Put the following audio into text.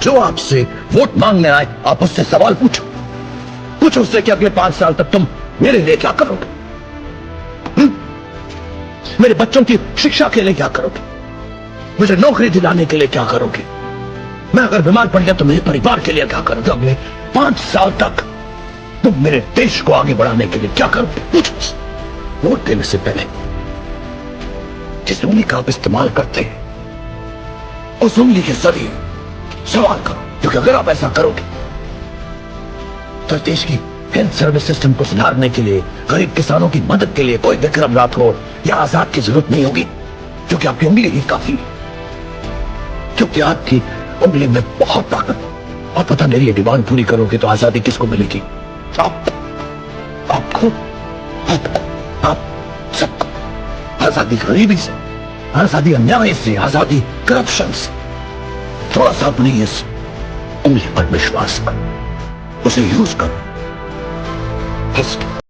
जो आपसे वोट मांगने आए आप उससे सवाल पूछो। पूछो उससे कि अगले 5 साल तक तुम मेरे लिए क्या करोगे, मेरे बच्चों की शिक्षा के लिए क्या करोगे, मुझे नौकरी दिलाने के लिए क्या करोगे, मैं अगर बीमार पड़ गया तो मेरे परिवार के लिए क्या करोगे, अगले 5 साल तक तुम मेरे देश को आगे बढ़ाने के लिए क्या करोगे। पूछो। वोट देने से पहले जिस उंगली का आप इस्तेमाल करते हैं उस उंगली के जरिए सवाल करो, क्योंकि अगर आप ऐसा करोगे तो देश की हेल्थ सर्विस सिस्टम को सुधारने के लिए, गरीब किसानों की मदद के लिए कोई विक्रम राठौर या आजाद की जरूरत नहीं होगी, क्योंकि आपकी उंगली ही काफी है, क्योंकि आपकी उंगली में बहुत ताकत। और पता मेरी ये डिमांड पूरी करोगे तो आजादी किसको मिलेगी? आपको, आप सबको। आजादी गरीबी से, आजादी अन्याय से, आजादी करप्शन से। थोड़ा सा अपनी इस उंगली पर विश्वास कर, उसे यूज कर।